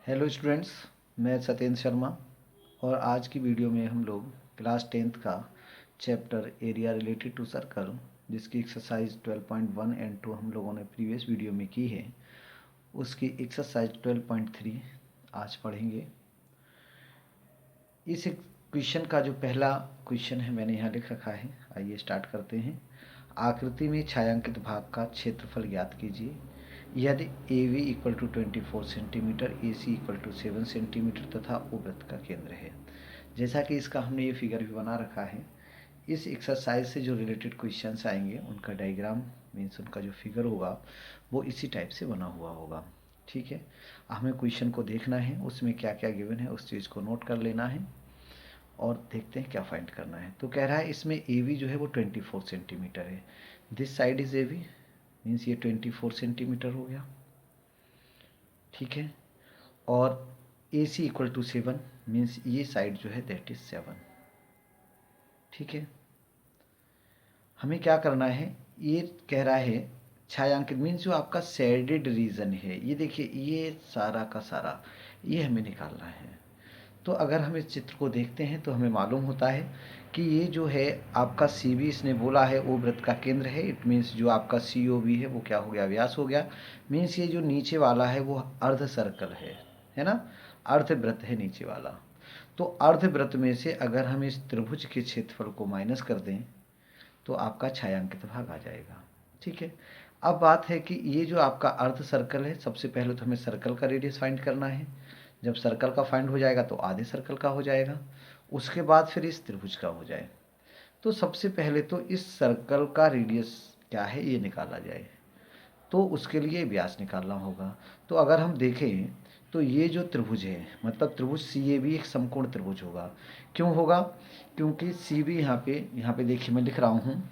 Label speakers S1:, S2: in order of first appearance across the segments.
S1: Hello students, मैं सत्येंद्र शर्मा। और आज की वीडियो में हम लोग क्लास 10th का chapter area related to circle, जिसकी एक्सरसाइज 12.1 एंड 2 हम लोगों ने प्रीवियस वीडियो में की है, उसकी एक्सरसाइज 12.3 आज पढ़ेंगे। इस क्वेश्चन का जो पहला क्वेश्चन है मैंने यहाँ लिख रखा है, आइए स्टार्ट करते हैं। आकृति में छायांकित भाग का क्षेत्रफल ज्ञात कीजिए यदि A V equal to 24 centimetre, A C equal to 7 centimetre तथा ओ वृत्त का केंद्र है। जैसा कि इसका हमने ये फिगर भी बना रखा है, इस एक्सरसाइज से जो रिलेटेड क्वेश्चंस आएंगे उनका डायग्राम मीन्स उनका जो फिगर होगा वो इसी टाइप से बना हुआ होगा। ठीक है, हमें क्वेश्चन को देखना है, उसमें क्या क्या गिवन है उस चीज़ को नोट कर लेना है और देखते हैं क्या फाइंड करना है। तो कह रहा है इसमें ए वी जो है वो 24 सेंटीमीटर है। This side is A V means ये 24 सेंटीमीटर हो गया। ठीक है, और ए सी इक्वल टू 7 मीन्स ये साइड जो है दैट इज 7। ठीक है, हमें क्या करना है, ये कह रहा है छायांकित मीन्स जो आपका शेडेड रीजन है, ये देखिए ये सारा का सारा ये हमें निकालना है। तो अगर हम इस चित्र को देखते हैं तो हमें मालूम होता है कि ये जो है आपका सी बी इसने बोला है वो वृत्त का केंद्र है। इट मीन्स जो आपका सी ओ बी है वो क्या हो गया, व्यास हो गया। मीन्स ये जो नीचे वाला है वो अर्ध सर्कल है ना, अर्ध वृत्त है नीचे वाला। तो अर्ध वृत्त में से अगर हम इस त्रिभुज के क्षेत्रफल को माइनस कर दें तो आपका छायांकित भाग आ जाएगा। ठीक है, अब बात है कि ये जो आपका अर्ध सर्कल है, सबसे पहले तो हमें सर्कल का रेडियस फाइंड करना है। जब सर्कल का फाइंड हो जाएगा तो आधे सर्कल का हो जाएगा, उसके बाद फिर इस त्रिभुज का हो जाए। तो सबसे पहले तो इस सर्कल का रेडियस क्या है ये निकाला जाए, तो उसके लिए व्यास निकालना होगा। तो अगर हम देखें तो ये जो त्रिभुज है मतलब त्रिभुज सी ए भी एक समकोण त्रिभुज होगा। क्यों होगा, क्योंकि सी बी यहाँ पे देखिए मैं लिख रहा हूँ,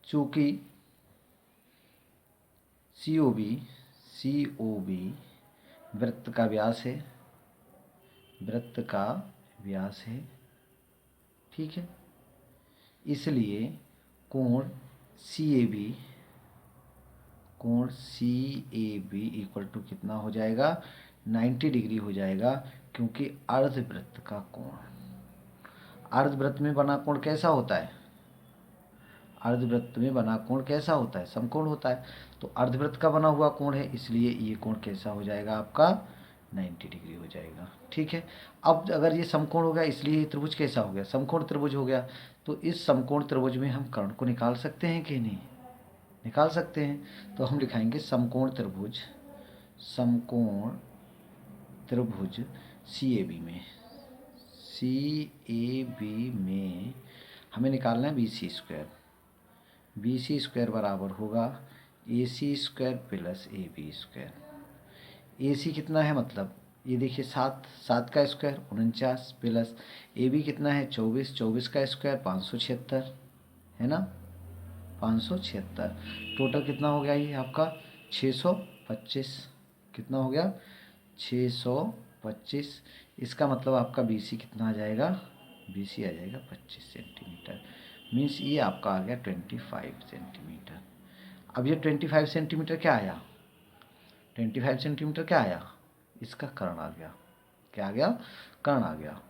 S1: चूँकि सी ओ बी वृत्त का व्यास है, वृत्त का व्यास है। ठीक है, इसलिए कोण सी ए बी इक्वल टू कितना हो जाएगा, 90 डिग्री हो जाएगा। क्योंकि अर्धवृत्त का कोण, अर्धवृत्त में बना कोण कैसा होता है, अर्धवृत्त में बना कोण कैसा होता है, समकोण होता है। तो अर्धवृत्त का बना हुआ कोण है, इसलिए ये कोण कैसा हो जाएगा आपका 90 डिग्री हो जाएगा। ठीक है, अब अगर ये समकोण हो गया इसलिए ये त्रिभुज कैसा हो गया, समकोण त्रिभुज हो गया। तो इस समकोण त्रिभुज में हम कर्ण को निकाल सकते हैं कि नहीं, निकाल सकते हैं। तो हम लिखाएंगे समकोण त्रिभुज सी ए बी में हमें निकालना है बी सी स्क्वायर बराबर होगा A C square plus A B square. A C कितना है, मतलब ये देखिए 7 का स्क्वायर 49 प्लस ए बी कितना है 24 का स्क्वायर 576 है ना, 576। टोटल कितना हो गया ये आपका 625। कितना हो गया 625। इसका मतलब आपका बी सी कितना आ जाएगा, बी सी आ जाएगा 25 सेंटीमीटर। मीन्स ये आपका आ गया 25 सेंटीमीटर। अब ये 25 सेंटीमीटर क्या आया, 25 सेंटीमीटर क्या आया, इसका कर्ण आ गया। क्या आ गया, कर्ण आ गया।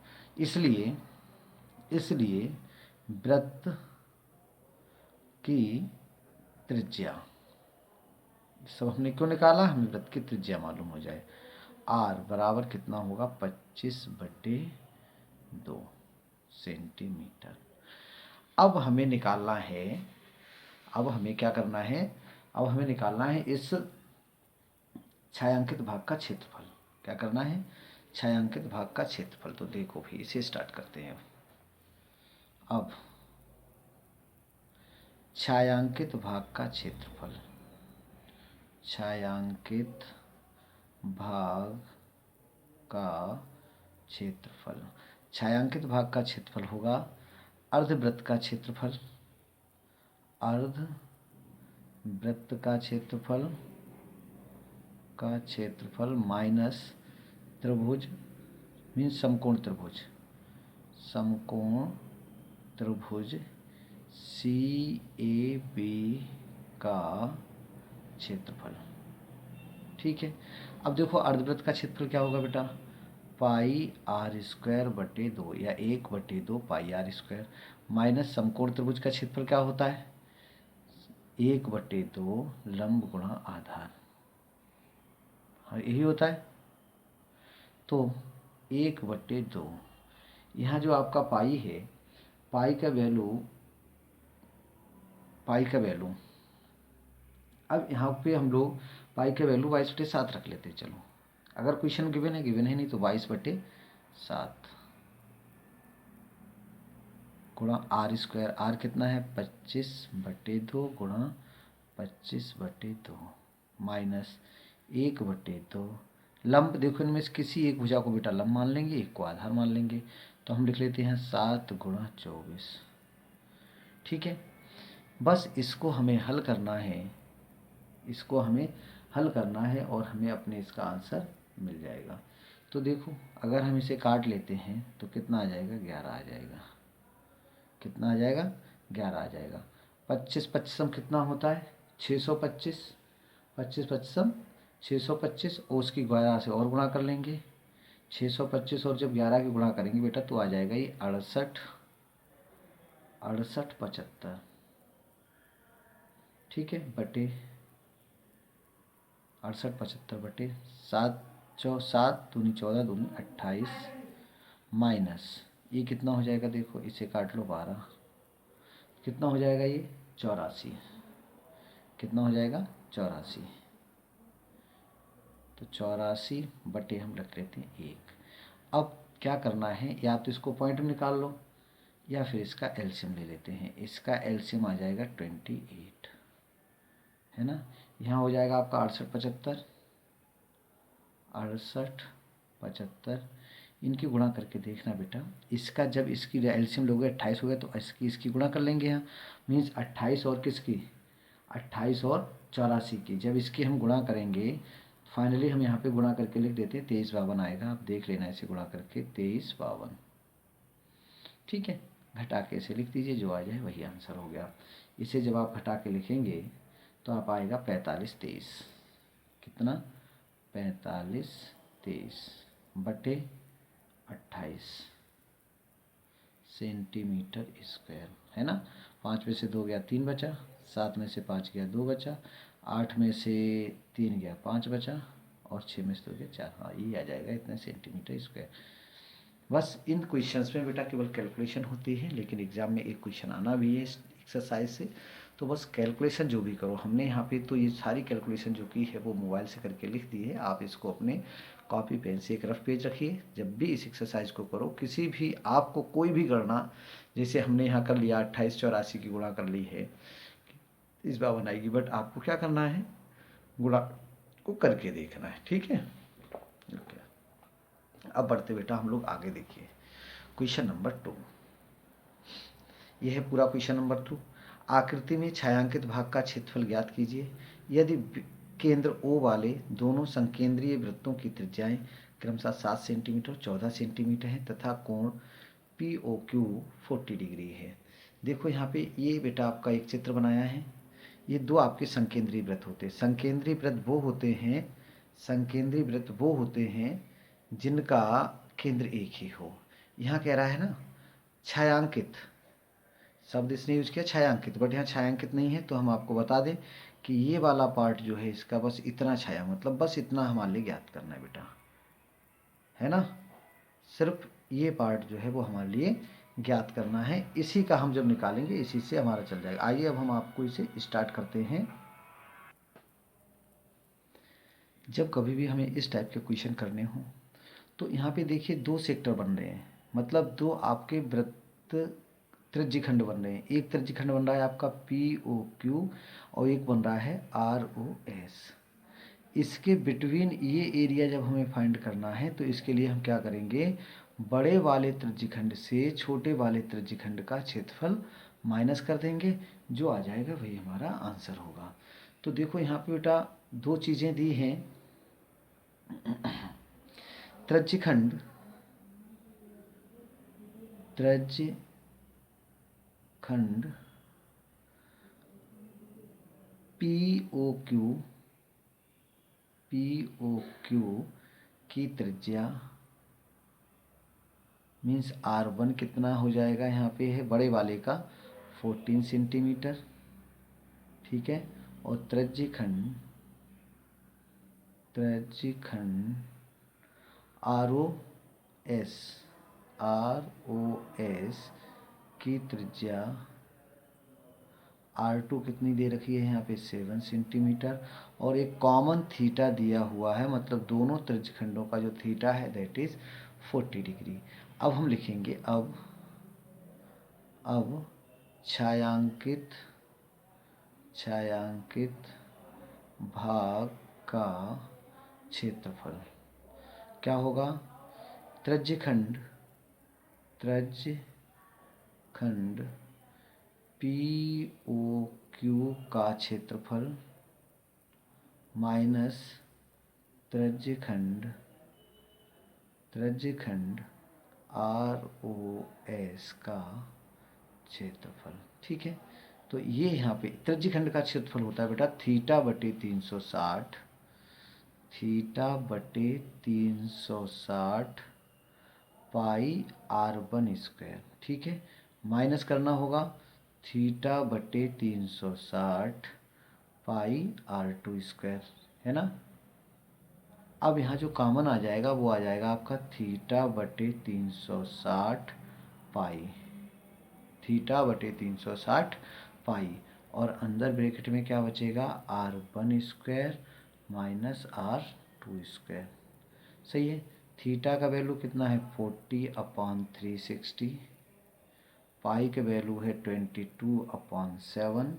S1: इसलिए वृत्त की त्रिज्या, सब हमने क्यों निकाला, हमें वृत्त की त्रिज्या मालूम हो जाए। आर बराबर कितना होगा 25/2 सेंटीमीटर। अब हमें निकालना है, अब हमें क्या करना है, अब हमें निकालना है इस छायांकित भाग का क्षेत्रफल। क्या करना है, छायांकित भाग का क्षेत्रफल। तो देखो भी इसे स्टार्ट करते हैं। अब छायांकित भाग का क्षेत्रफल, छायांकित भाग का क्षेत्रफल, छायांकित भाग का क्षेत्रफल होगा अर्धवृत्त का क्षेत्रफल, अर्धवृत्त का क्षेत्रफल माइनस त्रिभुज मीन्स समकोण त्रिभुज सी ए बी का क्षेत्रफल। ठीक है। अब देखो अर्धवृत्त का क्षेत्रफल क्या होगा बेटा, पाई आर स्क्वायर बटे 2 या 1/2 पाई आर स्क्वायर, माइनस समकोण त्रिभुज का क्षेत्रफल क्या होता है, 1/2 लंब गुणा आधार, हाँ यही होता है। तो 1/2, यहाँ जो आपका पाई है, पाई का वैल्यू अब यहाँ पे हम लोग पाई का वैल्यू 22/7 रख लेते हैं। चलो अगर क्वेश्चन गिवन है नहीं तो 22/7 गुणा आर स्क्वायर, आर कितना है 25/2 गुणा 25/2 माइनस 1/2 लंब, देखो इनमें से किसी एक भुजा को बेटा लंब मान लेंगे, एक को आधार मान लेंगे, तो हम लिख लेते हैं 7 गुणा 24। ठीक है, बस इसको हमें हल करना है, और हमें अपने इसका आंसर मिल जाएगा। तो देखो अगर हम इसे काट लेते हैं तो कितना आ जाएगा, 11 आ जाएगा। कितना आ जाएगा, 11 आ जाएगा। 25 25 कितना होता है, 625, 25 25 625, और उसकी 11 से और गुणा कर लेंगे, 625 और जब 11 की गुणा करेंगे बेटा तो आ जाएगा ये 68 75। ठीक है, बटे 68 75 बटे 7 7 दूनी 14 दूनी 28 माइनस ये कितना हो जाएगा, देखो इसे काट लो 12, कितना हो जाएगा ये 84, कितना हो जाएगा 84, तो 84 बटे हम रख लेते हैं 1। अब क्या करना है, या तो इसको पॉइंट में निकाल लो या फिर इसका एलसीएम ले लेते हैं। इसका एलसीएम आ जाएगा 28, है ना। यहाँ हो जाएगा आपका 68 75, इनकी गुणा करके देखना बेटा, इसका जब इसकी एलसीएम लोगे 28 हो गया तो इसकी गुणा कर लेंगे यहाँ, मीन्स 28 और किसकी, 28 और 84 की, जब इसकी हम गुणा करेंगे फाइनली हम यहाँ पे गुणा करके लिख देते हैं 2352 आएगा। आप देख लेना इसे गुणा करके 2352। ठीक है, घटा के इसे लिख दीजिए, जो आ जाए वही आंसर हो गया। इसे जब आप घटा के लिखेंगे तो आप आएगा 45 23, कितना 45 23 बटे 28 सेंटीमीटर स्क्वायर, है ना। 5 में से 2 गया 3 बचा, 7 में से 5 गया 2 बचा, 8 में से 3 गया 5 बचा, और 6 में से 2 गया 4, हाँ ये आ जाएगा इतने सेंटीमीटर स्क्वायर। बस इन क्वेश्चंस में बेटा केवल कैलकुलेशन होती है, लेकिन एग्जाम में एक क्वेश्चन आना भी है एक्सरसाइज से, तो बस कैलकुलेशन जो भी करो, हमने यहाँ पे तो ये सारी कैलकुलेशन जो की है वो मोबाइल से करके लिख दी है। आप इसको अपने कॉपी पेन से एक रफ पेज रखिए, जब भी इस एक्सरसाइज को करो, किसी भी आपको कोई भी गणना, जैसे हमने यहाँ कर लिया 28 84 की गुणा कर ली है, इस बार बनाएगी, बट आपको क्या करना है, गुणा को करके देखना है। ठीक है, ओके। अब बढ़ते बेटा हम लोग आगे, देखिए क्वेश्चन नंबर 2, यह है पूरा क्वेश्चन नंबर 2। आकृति में छायांकित भाग का क्षेत्रफल ज्ञात कीजिए। यदि केंद्र O वाले दोनों संकेंद्रीय वृत्तों की त्रिज्याएं क्रमशः 7 सेंटीमीटर 14 सेंटीमीटर है तथा कोण POQ 40 डिग्री है। देखो यहाँ पे ये बेटा आपका एक चित्र बनाया है, ये दो आपके संकेंद्रीय वृत्त होते हैं। संकेंद्रीय वृत्त वो होते हैं जिनका केंद्र एक ही हो। यहाँ कह रहा है ना छायांकित, शब्द इसने यूज किया छायांकित, बट यहाँ छायांकित नहीं है, तो हम आपको बता दें कि ये वाला पार्ट जो है इसका बस इतना छाया, मतलब बस इतना हमारे लिए ज्ञात करना है बेटा, है ना। सिर्फ ये पार्ट जो है वो हमारे लिए ज्ञात करना है, इसी का हम जब निकालेंगे इसी से हमारा चल जाएगा। आइए अब हम आपको इसे स्टार्ट करते हैं। जब कभी भी हमें इस टाइप के क्वेश्चन करने हो तो यहाँ पे देखिए 2 सेक्टर बन रहे हैं, मतलब 2 आपके वृत्त त्रिज्यखंड बन रहे हैं। एक त्रिज्यखंड बन रहा है आपका POQ और एक बन रहा है ROS। इसके बिटवीन ये एरिया जब हमें फाइंड करना है तो इसके लिए हम क्या करेंगे, बड़े वाले त्रिज्यखंड से छोटे वाले त्रिज्यखंड का क्षेत्रफल माइनस कर देंगे, जो आ जाएगा वही हमारा आंसर होगा। तो देखो यहाँ पे बेटा 2 चीज़ें दी हैं, त्रिज्यखंड POQ POQ की त्रिज्या मीन्स R1 कितना हो जाएगा, यहाँ पे है बड़े वाले का 14 सेंटीमीटर, ठीक है। और त्रिज्यखंड ROS की त्रिज्या R2 कितनी दे रखी है यहाँ पे 7 सेंटीमीटर, और एक कॉमन थीटा दिया हुआ है, मतलब दोनों त्रिज्यखंडों का जो थीटा है दैट इज 40 डिग्री। अब हम लिखेंगे अब छायांकित भाग का क्षेत्रफल क्या होगा, त्रिज्यखंड POQ का क्षेत्रफल माइनस त्रिज्यखंड ROS का क्षेत्रफल, ठीक है। तो ये यहाँ पे त्रिज्यखंड का क्षेत्रफल होता है बेटा थीटा बटे 360 पाई R1 स्क्वायर, ठीक है। माइनस करना होगा थीटा बटे 360 पाई R2 स्क्वायर, है ना। अब यहाँ जो कॉमन आ जाएगा वो आ जाएगा आपका थीटा बटे 360 पाई, और अंदर ब्रैकेट में क्या बचेगा R1 square minus R2 square, सही है। थीटा का वैल्यू कितना है 40/360, पाई का वैल्यू है 22/7,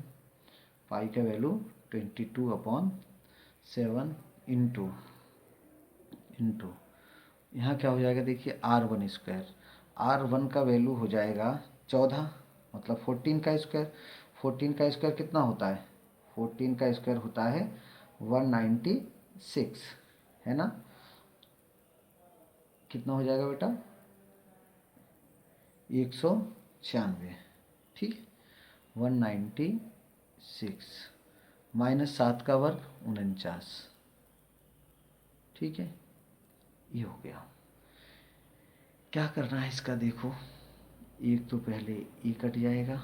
S1: पाई का वैल्यू 22/7 इंटू यहाँ क्या हो जाएगा देखिए R1 स्क्वायर, R1 का वैल्यू हो जाएगा 14, मतलब 14 का स्क्वायर। 14 का स्क्वायर कितना होता है, 14 का स्क्वायर होता है 196, है ना। कितना हो जाएगा बेटा 196, ठीक है। 196 माइनस 7 का वर्ग 49, ठीक है। ये हो गया। क्या करना है इसका देखो, एक तो पहले ये कट जाएगा,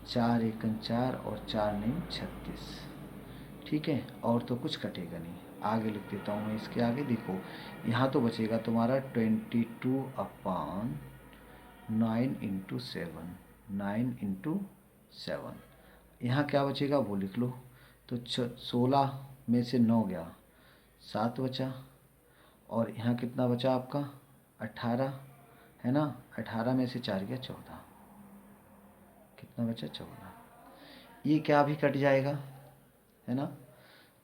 S1: 4 एकन 4 और 4 नहीं 36, ठीक है। और तो कुछ कटेगा नहीं, आगे लिख देता हूँ मैं इसके आगे। देखो यहाँ तो बचेगा तुम्हारा 9 × 7, यहाँ क्या बचेगा वो लिख लो। तो 16 में से 9 गया, 7 बचा, और यहाँ कितना बचा आपका 18, है ना। 18 में से 4 गया 14, कितना बचा 14। ये क्या भी कट जाएगा, है ना।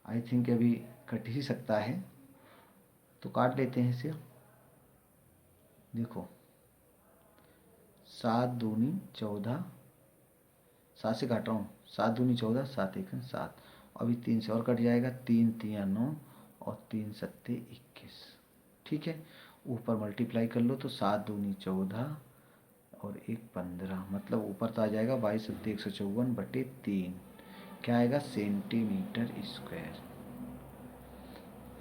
S1: आई थिंक अभी कट ही सकता है, तो काट लेते हैं इसे। देखो 7 दूनी 14, 7 से काट रहा हूँ, 7 दूनी 14, 7 एकन 7, अभी 3 से और कट जाएगा, 3 3 9 और 3 7 21, ठीक है। ऊपर मल्टीप्लाई कर लो तो 7 दूनी 14 और 1 15, मतलब ऊपर तो आ जाएगा 22 7 154 बटे 3, क्या आएगा centimetre square.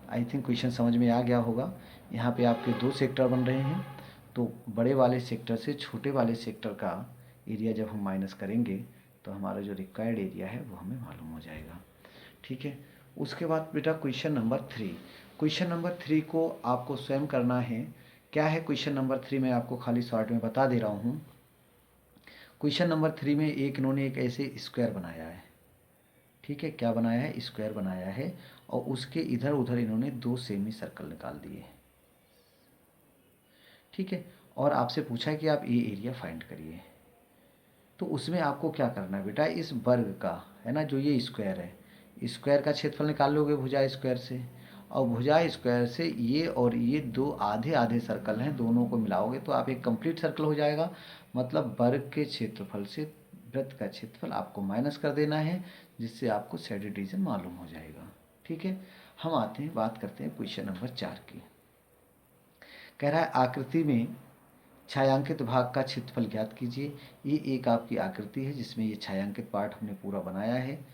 S1: I think question समझ में आ गया होगा। यहाँ पे आपके 2 सेक्टर बन रहे हैं, तो बड़े वाले सेक्टर से छोटे वाले सेक्टर का एरिया जब हम माइनस करेंगे तो हमारा जो रिक्वायर्ड एरिया है वो हमें मालूम हो जाएगा, ठीक है। उसके बाद बेटा क्वेश्चन नंबर 3, क्वेश्चन नंबर 3 को आपको स्वयं करना है। क्या है क्वेश्चन नंबर 3, मैं आपको खाली शॉर्ट में बता दे रहा हूँ। क्वेश्चन नंबर 3 में इन्होंने एक ऐसे स्क्वायर बनाया है, ठीक है। क्या बनाया है, स्क्वायर बनाया है, और उसके इधर उधर इन्होंने 2 सेमी सर्कल निकाल दिए, ठीक है। और आपसे पूछा है कि आप ये एरिया फाइंड करिए। तो उसमें आपको क्या करना है बेटा, इस वर्ग का, है ना, जो ये स्क्वायर है, स्क्वायर का क्षेत्रफल निकाल लोगे भुजा स्क्वायर से, और भुजा स्क्वायर से ये और ये 2 आधे आधे सर्कल हैं, दोनों को मिलाओगे तो आप एक कंप्लीट सर्कल हो जाएगा। मतलब वर्ग के क्षेत्रफल से वृत्त का क्षेत्रफल आपको माइनस कर देना है, जिससे आपको सेडेड रीजन मालूम हो जाएगा, ठीक है। हम आते हैं, बात करते हैं क्वेश्चन नंबर 4 की। कह रहा है आकृति में छायांकित भाग का क्षेत्रफल ज्ञात कीजिए। ये एक आपकी आकृति है जिसमें ये छायांकित पार्ट हमने पूरा बनाया है।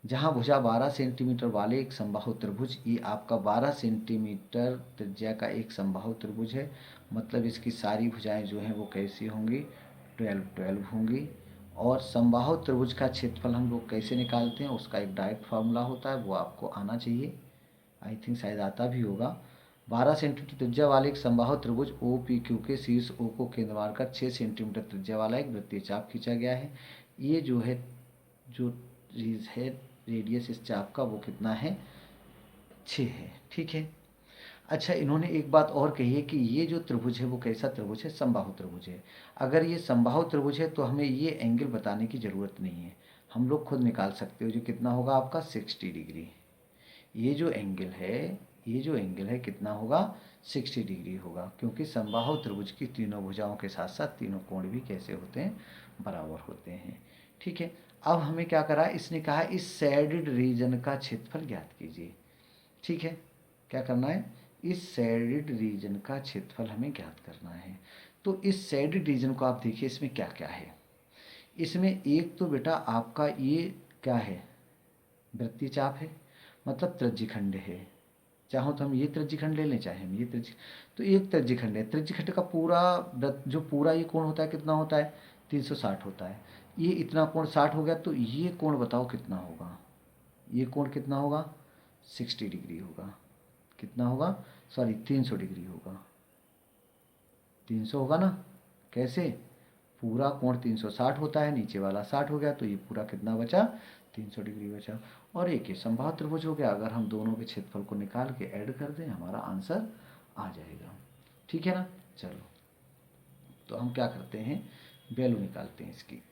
S1: जहाँ भुजा 12 सेंटीमीटर वाले एक समबाहु त्रिभुज, ये आपका 12 सेंटीमीटर त्रिज्या का एक समबाहु त्रिभुज है, मतलब इसकी सारी भुजाएं जो हैं वो कैसी होंगी, 12 होंगी। और समबाहु त्रिभुज का क्षेत्रफल हम लोग कैसे निकालते हैं, उसका एक डायरेक्ट फार्मूला होता है, वो आपको आना चाहिए, आई थिंक शायद आता भी होगा। 12 सेंटीमीटर त्रिज्या वाले एक समबाहु त्रिभुज ओ पी क्यू के शीर्ष ओ को केंद्र मानकर 6 सेंटीमीटर त्रिज्या वाला एक वृत्तीय चाप खींचा गया है। ये जो है जो चीज़ है रेडियस इस चाप का वो कितना है, 6 है, ठीक है। अच्छा, इन्होंने एक बात और कही है कि ये जो त्रिभुज है वो कैसा त्रिभुज है, समबाहु त्रिभुज है। अगर ये समबाहु त्रिभुज है तो हमें ये एंगल बताने की ज़रूरत नहीं है, हम लोग खुद निकाल सकते हो, जो कितना होगा आपका 60 डिग्री। ये जो एंगल है, ये जो एंगल है कितना होगा, 60 डिग्री होगा, क्योंकि समबाहु त्रिभुज की तीनों भुजाओं के साथ साथ तीनों कोण भी कैसे होते हैं, बराबर होते हैं, ठीक है। अब हमें क्या करा, इसने कहा इस शेडेड रीजन का क्षेत्रफल ज्ञात कीजिए, ठीक है। क्या करना है, इस शेडेड रीजन का क्षेत्रफल हमें ज्ञात करना है। तो इस शेडेड रीजन को आप देखिए, इसमें क्या क्या है। इसमें एक तो बेटा आपका ये क्या है, वृत्तीय चाप है, मतलब त्रिज्यखंड है। चाहो तो हम ये त्रिज्यखंड ले लें, चाहे हम ये त्रिज्य, तो एक त्रिज्यखंड है। त्रिज्यखंड का पूरा जो पूरा ये कोण होता है कितना होता है, 360 होता है। ये इतना कोण 60 हो गया, तो ये कोण बताओ कितना होगा, ये कोण कितना होगा, 60 डिग्री होगा। कितना होगा, सॉरी 300 डिग्री होगा, 300 होगा ना। कैसे, पूरा कोण 360 होता है, नीचे वाला 60 हो गया, तो ये पूरा कितना बचा, 300 डिग्री बचा। और एक ये समबाहु त्रिभुज हो गया, अगर हम दोनों के क्षेत्रफल को निकाल के ऐड कर दें हमारा आंसर आ जाएगा, ठीक है ना। चलो, तो हम क्या करते हैं, वैल्यू निकालते हैं इसकी।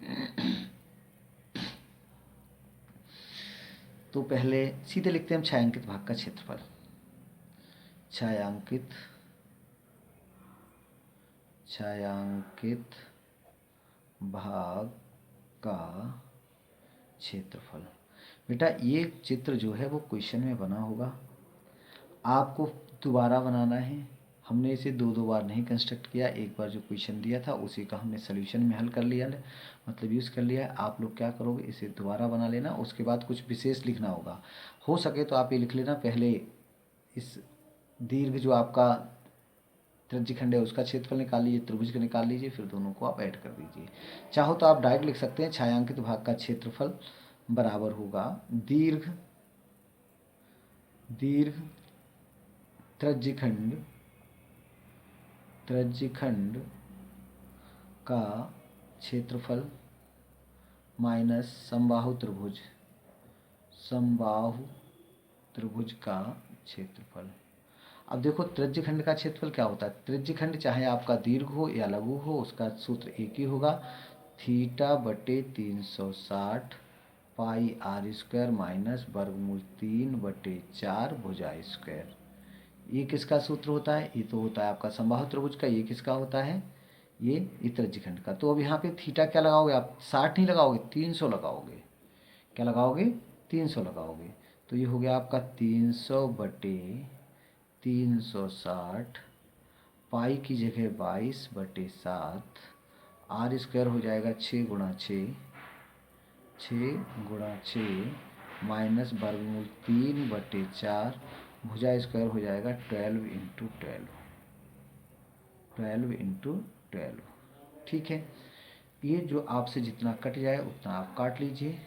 S1: तो पहले सीधे लिखते हैं हम छायांकित भाग का क्षेत्रफल। छायांकित भाग का क्षेत्रफल। बेटा ये चित्र जो है वो क्वेश्चन में बना होगा, आपको दोबारा बनाना है। हमने इसे दो बार नहीं कंस्ट्रक्ट किया, एक बार जो क्वेश्चन दिया था उसी का हमने सोल्यूशन में हल कर लिया, मतलब यूज़ कर लिया है। आप लोग क्या करोगे, इसे दोबारा बना लेना, उसके बाद कुछ विशेष लिखना होगा। हो सके तो आप ये लिख लेना, पहले इस दीर्घ जो आपका त्रिज्यखंड है उसका क्षेत्रफल निकाल लीजिए, त्रिभुज का निकाल लीजिए, फिर दोनों को आप ऐड कर दीजिए। चाहो तो आप डायरेक्ट लिख सकते हैं, छायांकित भाग का क्षेत्रफल बराबर होगा दीर्घ त्रिज्यखंड का क्षेत्रफल माइनस समबाहु त्रिभुज का क्षेत्रफल। अब देखो त्रिज्यखंड का क्षेत्रफल क्या होता है, त्रिज्यखंड चाहे आपका दीर्घ हो या लघु हो, उसका सूत्र एक ही होगा, θ/360 पाई आर स्क्वायर माइनस वर्गमूल 3/4 भुजा स्क्वायर। ये किसका सूत्र होता है, ये तो होता है आपका समबाहु त्रिभुज का। ये किसका होता है, ये त्रिज्यखंड का। तो अब यहाँ पे थीटा क्या लगाओगे आप, 60 नहीं लगाओगे, 300 लगाओगे। क्या लगाओगे, 300 लगाओगे। तो ये हो गया आपका 300/360 पाई की जगह 22/7, आर स्क्वायर हो जाएगा 6 गुणा 6 माइनस वर्गमूल 3/4, भुजा स्क्वायर हो जाएगा 12 × 12, ठीक है। ये जो आपसे जितना कट जाए उतना आप काट लीजिए,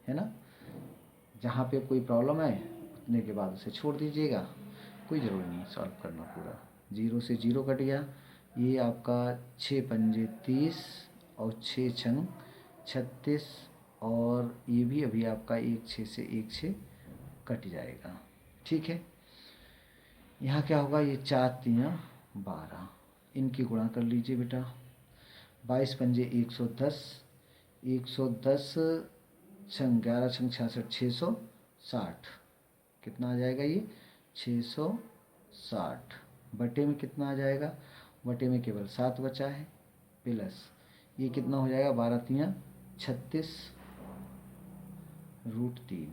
S1: है ना। जहाँ पे कोई प्रॉब्लम है उतने के बाद उसे छोड़ दीजिएगा, कोई ज़रूरी नहीं सॉल्व करना पूरा। 0 से 0 कट गया, ये आपका 6×5 30 और 6×6 36, और ये भी अभी आपका 1/6 से 1/6 कट जाएगा, ठीक है। यहाँ क्या होगा, ये 4×3 12, इनकी गुणा कर लीजिए बेटा। 22×5 110, 110 11 66 660, कितना आ जाएगा ये 660। बटे में कितना आ जाएगा, बटे में केवल 7 बचा है, प्लस ये कितना हो जाएगा 12×3 36 √3।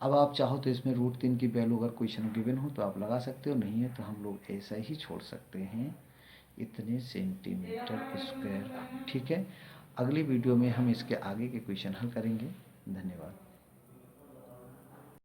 S1: अब आप चाहो तो इसमें √3 की वैल्यू अगर क्वेश्चन गिवन हो तो आप लगा सकते हो, नहीं है तो हम लोग ऐसा ही छोड़ सकते हैं, इतने सेंटीमीटर स्क्वायर, ठीक है। अगली वीडियो में हम इसके आगे के क्वेश्चन हल करेंगे। धन्यवाद।